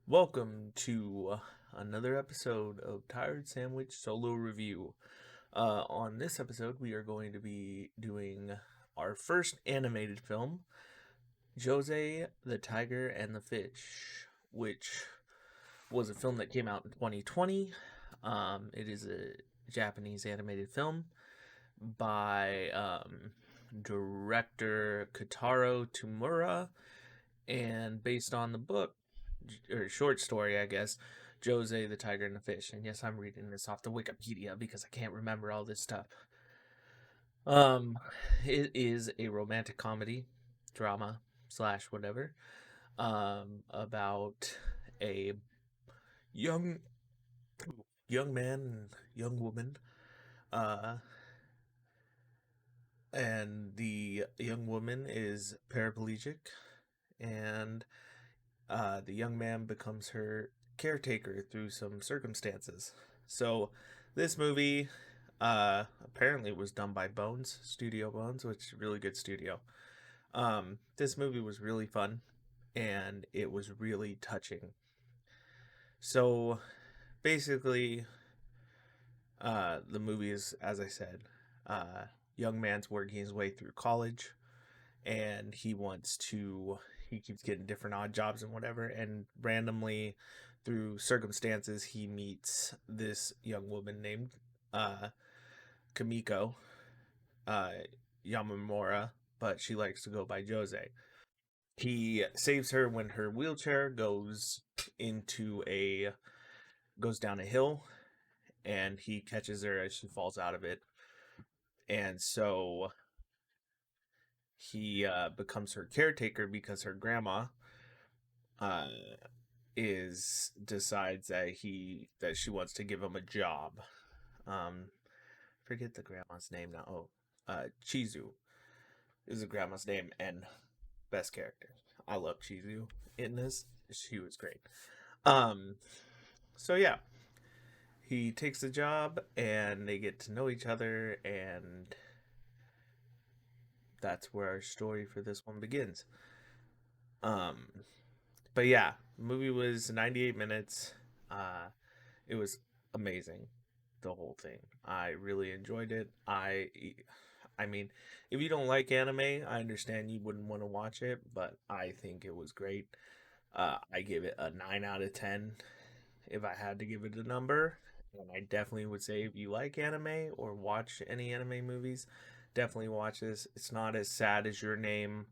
Welcome to another episode of Tiredsammich Solo Review. On this episode, we are going to be doing our first animated film, Josee, the Tiger, and the Fish, which was a film that came out in 2020. It is a Japanese animated film by director Kotaro Tamura and based on the book or short story, I guess, Josee, the Tiger, and the Fish. And yes, I'm reading this off the Wikipedia because I can't remember all this stuff. Um, it is a romantic comedy, drama slash whatever, about a young young man and young woman, uh, and the young woman is paraplegic, and the young man becomes her caretaker through some circumstances. So, this movie apparently was done by Bones, Studio Bones, which is a really good studio. This movie was really fun and it was really touching. So, basically, the movie is, as I said, young man's working his way through college and he keeps getting different odd jobs and whatever, and randomly through circumstances he meets this young woman named uh Kamiko uh Yamamura, but she likes to go by Josee. He saves her when her wheelchair into a goes down a hill, and he catches her as she falls out of it, and so he becomes her caretaker because her grandma uh is decides that she wants to give him a job. Um, Forget the grandma's name now. Oh, Chizu is the grandma's name, and best character. I love Chizu in this. She was great. Um, so yeah, he takes the job, and they get to know each other, and that's where our story for this one begins. Um, but yeah, the movie was 98 minutes. Uh, it was amazing, the whole thing. I really enjoyed it. I mean, if you don't like anime, I understand you wouldn't want to watch it, but I think it was great. I give it a 9 out of 10 if I had to give it a number. And I definitely would say if you like anime or watch any anime movies, definitely watch this. It's not as sad as Your Name.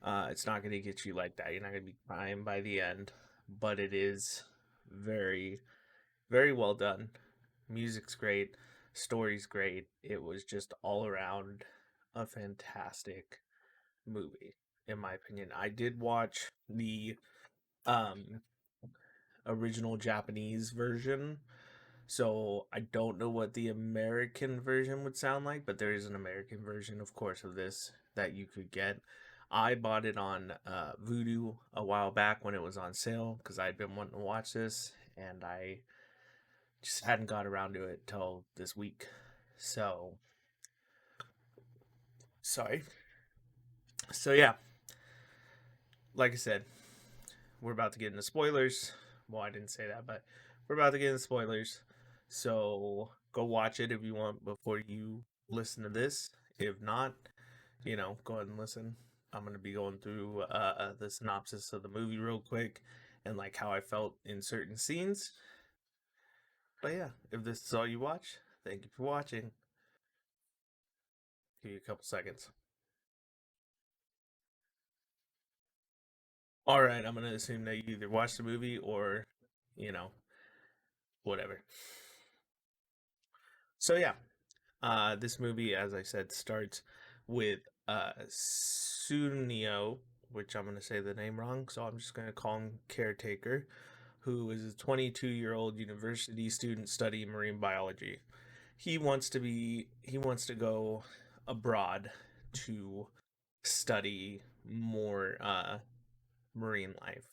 It's not going to get you like that. You're not going to be crying by the end, but it is very, very well done. Music's great, story's great. It was just all around a fantastic movie, in my opinion. I did watch the um original Japanese version, so I don't know what the American version would sound like, but there is an American version, of course, of this that you could get. I bought it on Vudu a while back when it was on sale because I'd been wanting to watch this, and I just hadn't got around to it till this week. So, sorry. So, yeah, like I said, we're about to get into spoilers. Well, I didn't say that, but we're about to get into spoilers. So, go watch it if you want before you listen to this. If not, go ahead and listen. I'm going to be going through the synopsis of the movie real quick and like how I felt in certain scenes. But yeah, if this is all you watch, thank you for watching. Give you a couple seconds. All right, I'm gonna assume that you either watched the movie or, you know, whatever. So yeah, this movie, as I said, starts with Tsuneo, which I'm gonna say the name wrong, so I'm just gonna call him caretaker, who is a 22-year-old university student studying marine biology. He wants to go abroad to study more marine life,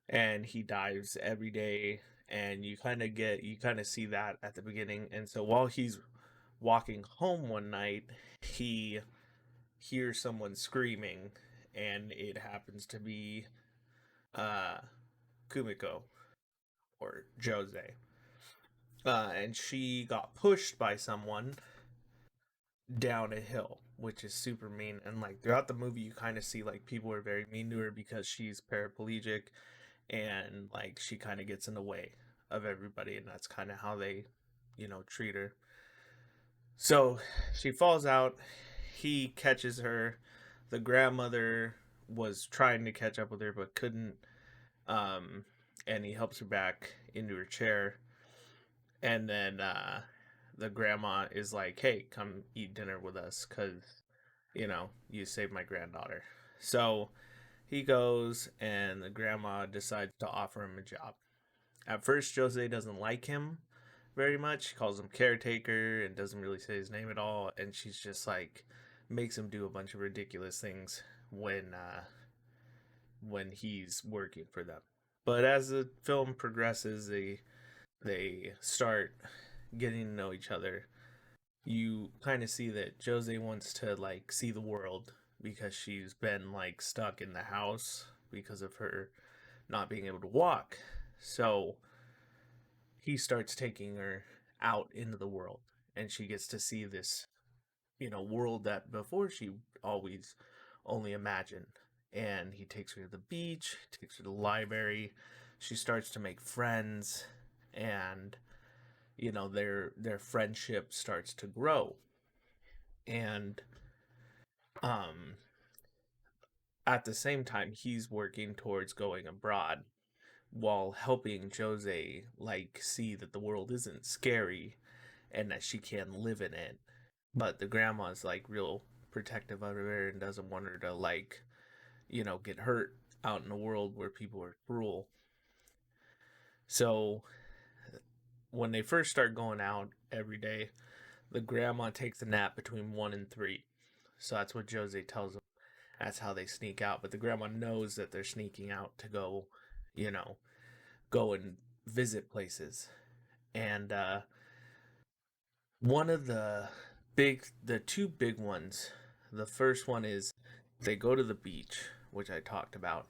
and he dives every day, and you kind of see that at the beginning. And so while he's walking home one night, he hears someone screaming, and it happens to be uh Kumiko or Josee, and she got pushed by someone down a hill, which is super mean. And like throughout the movie, you kind of see like people are very mean to her because she's paraplegic and like she kind of gets in the way of everybody, and that's kind of how they, treat her. So she falls out. He catches her. The grandmother was trying to catch up with her but couldn't. Um, and he helps her back into her chair. And then the grandma is like, "Hey, come eat dinner with us, cause you saved my granddaughter." So he goes, and the grandma decides to offer him a job. At first, Jose doesn't like him very much. She calls him caretaker and doesn't really say his name at all. And she's just like makes him do a bunch of ridiculous things when he's working for them. But as the film progresses, they start getting to know each other. You kind of see that Jose wants to like see the world because she's been like stuck in the house because of her not being able to walk. So he starts taking her out into the world, and she gets to see this, world that before she always only imagined. And he takes her to the beach, takes her to the library. She starts to make friends, and their friendship starts to grow. And um at the same time, he's working towards going abroad while helping Jose like see that the world isn't scary and that she can live in it. But the grandma's like real protective of her and doesn't want her to like, get hurt out in the world where people are cruel. So when they first start going out every day, the grandma takes a nap between 1 and 3. So that's what Jose tells them. That's how they sneak out. But the grandma knows that they're sneaking out to go, you know, go and visit places. And one of the two big ones, the first one is they go to the beach, which I talked about.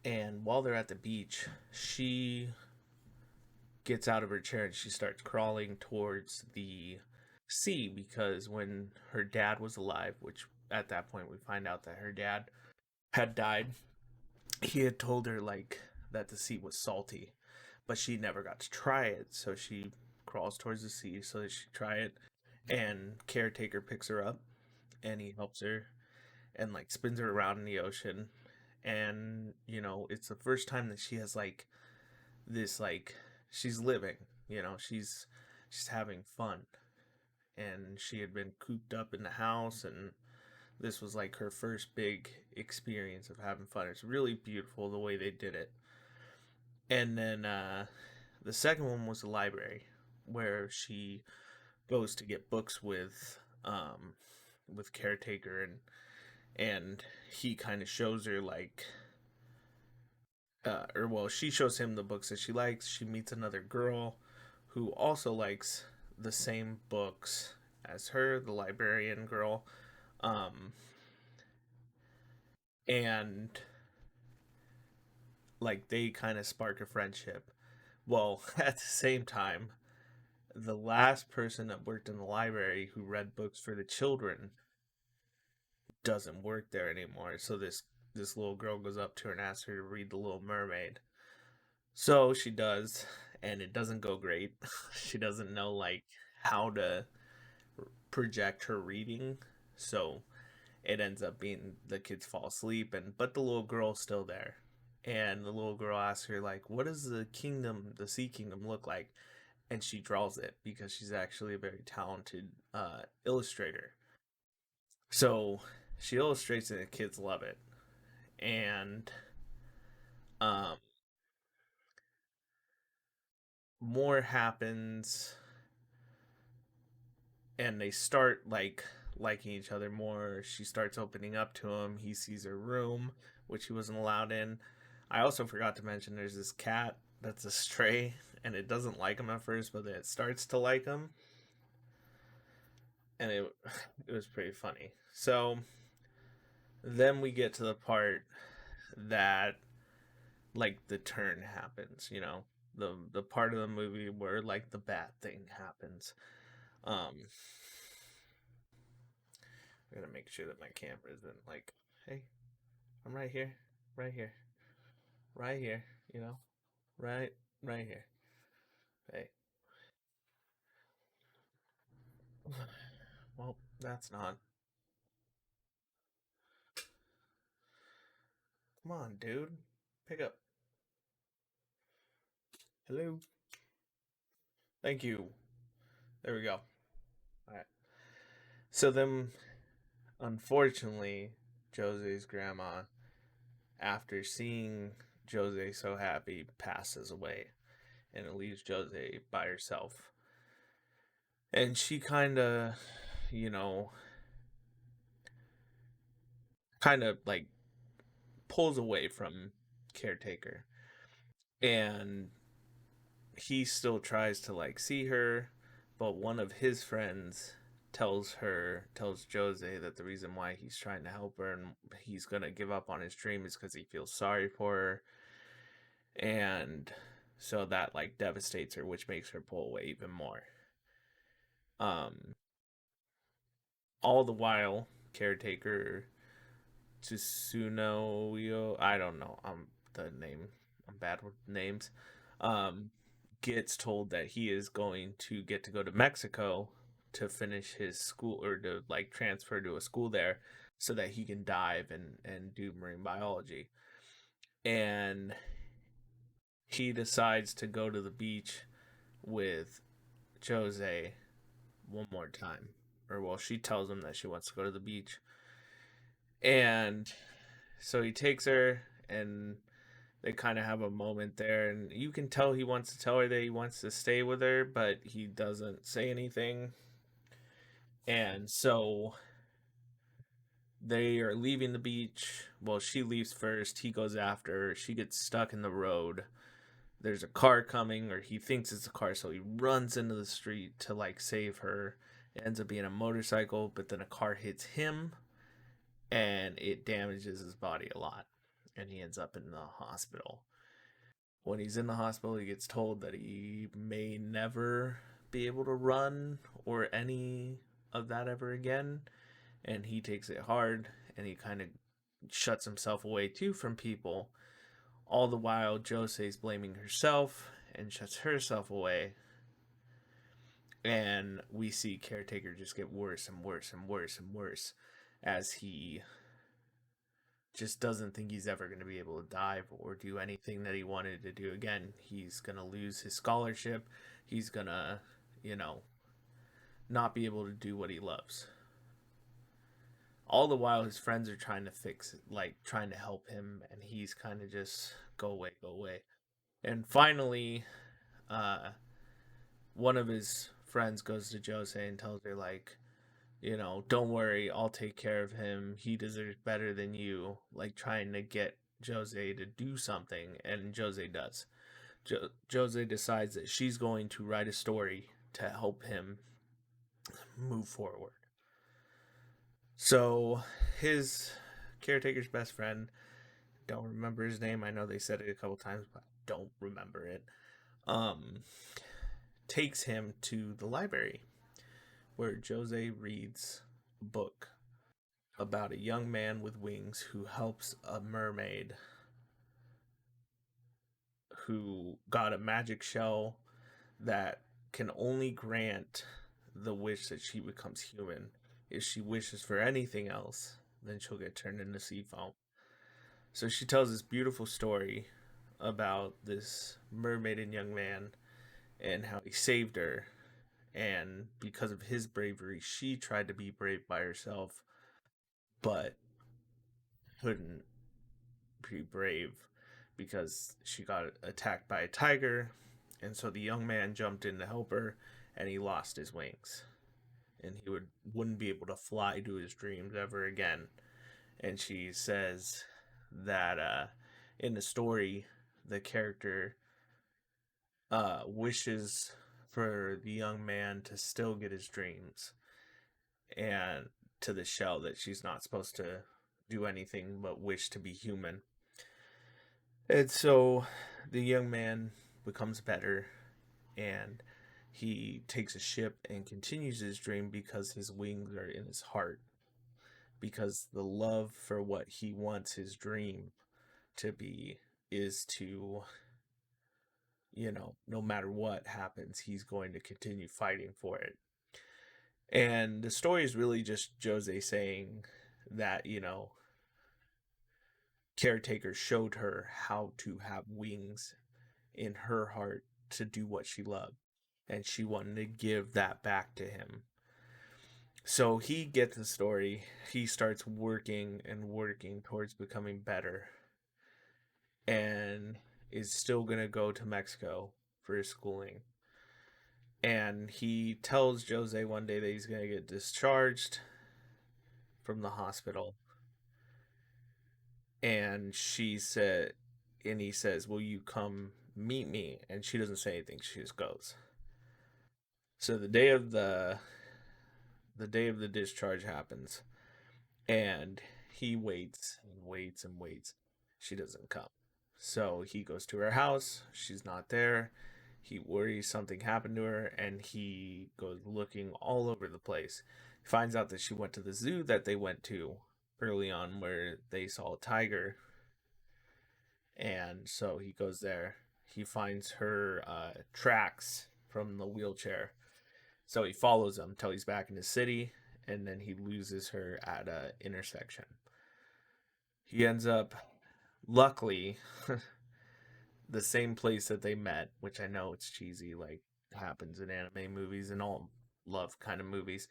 And while they're at the beach, she gets out of her chair and she starts crawling towards the sea because when her dad was alive, which at that point we find out that her dad had died, he had told her like that the sea was salty, but she never got to try it. So she crawls towards the sea so that she try it, and caretaker picks her up and he helps her and like spins her around in the ocean. And it's the first time that she has like this like she's living, she's having fun. And she had been cooped up in the house, and this was like her first big experience of having fun. It's really beautiful the way they did it. And then the second one was the library, where she goes to get books with caretaker, and he kind of shows her like or well, she shows him the books that she likes. She meets another girl who also likes the same books as her, the librarian girl. Um, and like they kind of spark a friendship. Well, at the same time, the last person that worked in the library who read books for the children doesn't work there anymore. So this little girl goes up to her and asks her to read The Little Mermaid. So she does, and it doesn't go great. She doesn't know like how to project her reading. So it ends up being the kids fall asleep, and but the little girl's still there. And the little girl asks her like, "What does the sea kingdom look like?" And she draws it because she's actually a very talented illustrator. So she illustrates it, and the kids love it. And um, more happens, and they start like liking each other more. She starts opening up to him. He sees her room, which he wasn't allowed in. I also forgot to mention there's this cat that's a stray, and it doesn't like him at first, but it starts to like him, and it was pretty funny. So then we get to the part that like the turn happens, the part of the movie where like the bad thing happens. um I'm gonna make sure that my camera isn't like, hey, I'm right here, right here, right here, you know, right, right here. Hey, well, that's not. Come on, dude, pick up. Hello. Thank you. There we go. All right. So then, unfortunately, Jose's grandma, after seeing Jose so happy, passes away, and it leaves Jose by herself. And she you know, kind of like pulls away from caretaker, and he still tries to like see her, but one of his friends tells Jose that the reason why he's trying to help her and he's gonna give up on his dream is because he feels sorry for her, and so that like devastates her, which makes her pull away even more. Um, all the while, caretaker Tsuneo, I don't know, the name, I'm bad with names. Um, gets told that he is going to get to go to Mexico to finish his school, or to like transfer to a school there so that he can dive and do marine biology. And he decides to go to the beach with Jose one more time. Or, well, she tells him that she wants to go to the beach. And so he takes her, and they kind of have a moment there. And you can tell he wants to tell her that he wants to stay with her, but he doesn't say anything. And so they are leaving the beach. Well, she leaves first. He goes after her. She gets stuck in the road. There's a car coming, or he thinks it's a car, so he runs into the street to like save her. It ends up being a motorcycle, but then a car hits him and it damages his body a lot. And he ends up in the hospital. When he's in the hospital, he gets told that he may never be able to run or any of that ever again. And he takes it hard, and he kind of shuts himself away too from people. All the while, Jose's blaming herself and shuts herself away. And we see Caretaker just get worse and worse and worse and worse as he just doesn't think he's ever going to be able to dive or do anything that he wanted to do again. He's going to lose his scholarship. He's going to, you know, not be able to do what he loves. All the while, his friends are trying to fix it, like trying to help him, and he's kind of just go away, go away. And finally, uh, one of his friends goes to Jose and tells her, like, don't worry, I'll take care of him. He deserves better than you. Like, trying to get Jose to do something, and Jose does. Jose decides that she's going to write a story to help him move forward. So, his caretaker's best friend, don't remember his name. I know they said it a couple times, but I don't remember it. Um, takes him to the library where Jose reads a book about a young man with wings who helps a mermaid who got a magic shell that can only grant the wish that she becomes human. If she wishes for anything else, then she'll get turned into sea foam. So she tells this beautiful story about this mermaid and young man and how he saved her. And because of his bravery, she tried to be brave by herself, but couldn't be brave because she got attacked by a tiger. And so the young man jumped in to help her, and he lost his wings. And he wouldn't be able to fly to his dreams ever again. And she says that in the story, the character wishes for the young man to still get his dreams, and to the shell that she's not supposed to do anything but wish to be human. And so the young man becomes better, and he takes a ship and continues his dream because his wings are in his heart. Because the love for what he wants his dream to be is to, no matter what happens, he's going to continue fighting for it. And the story is really just Jose saying that, Caretaker showed her how to have wings in her heart to do what she loved. And she wanted to give that back to him. So he gets the story. He starts working and working towards becoming better and is still going to go to Mexico for his schooling. And he tells Jose one day that he's going to get discharged from the hospital. And he says, "Will you come meet me?" And she doesn't say anything. She just goes. So the day of the discharge happens, and he waits and waits and waits. She doesn't come. So he goes to her house. She's not there. He worries something happened to her, and he goes looking all over the place. He finds out that she went to the zoo that they went to early on, where they saw a tiger, and so he goes there. He finds her tracks from the wheelchair, so he follows them till he's back in the city, and then he loses her at a intersection. He ends up, luckily, the same place that they met, which I know it's cheesy, like happens in anime movies and all love kind of movies.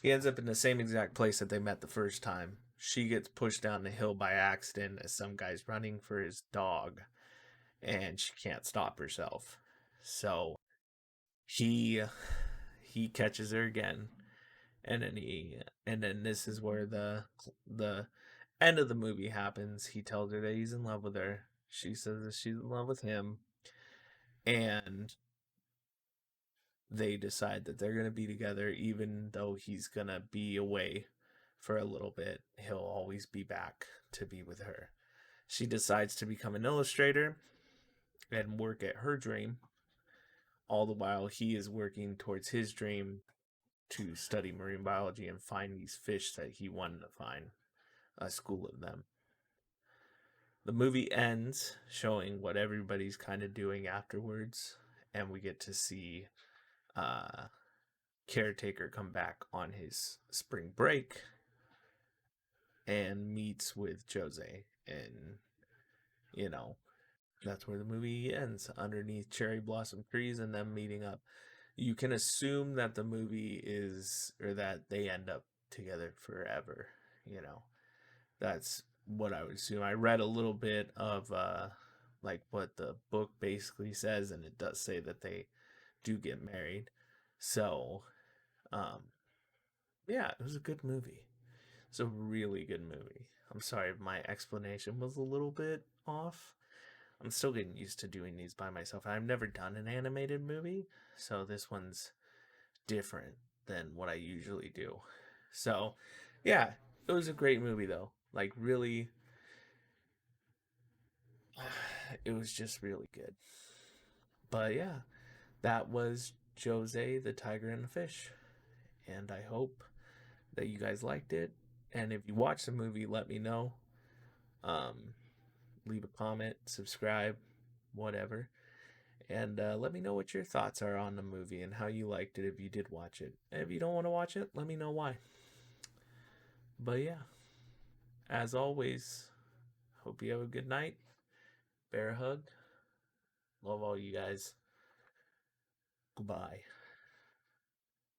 He ends up in the same exact place that they met the first time. She gets pushed down the hill by accident as some guy's running for his dog, and she can't stop herself. So he he catches her again, and then this is where the end of the movie happens. He tells her that he's in love with her. She says that she's in love with him, and they decide that they're going to be together even though he's going to be away for a little bit. He'll always be back to be with her. She decides to become an illustrator and work at her dream, all the while he is working towards his dream to study marine biology and find these fish that he wanted to find, a school of them. The movie ends showing what everybody's kind of doing afterwards, and we get to see uh, Caretaker come back on his spring break and meets with Jose. And, you know, that's where the movie ends, underneath cherry blossom trees and them meeting up. You can assume that the movie is, or that they end up together forever. You know, that's what I would assume. I read a little bit of like what the book basically says, and it does say that they do get married. So, um, yeah, it was a good movie. It's a really good movie. I'm sorry if my explanation was a little bit off. I'm still getting used to doing these by myself. I've never done an animated movie, so this one's different than what I usually do. So, yeah, it was a great movie though. Like really it was just really good. But yeah, that was Jose the Tiger and the Fish. And I hope that you guys liked it. And if you watch the movie, let me know. Um, Leave a comment, subscribe, whatever. And let me know what your thoughts are on the movie and how you liked it if you did watch it. And if you don't want to watch it, let me know why. But yeah, as always, hope you have a good night. Bear hug. Love all you guys. Goodbye.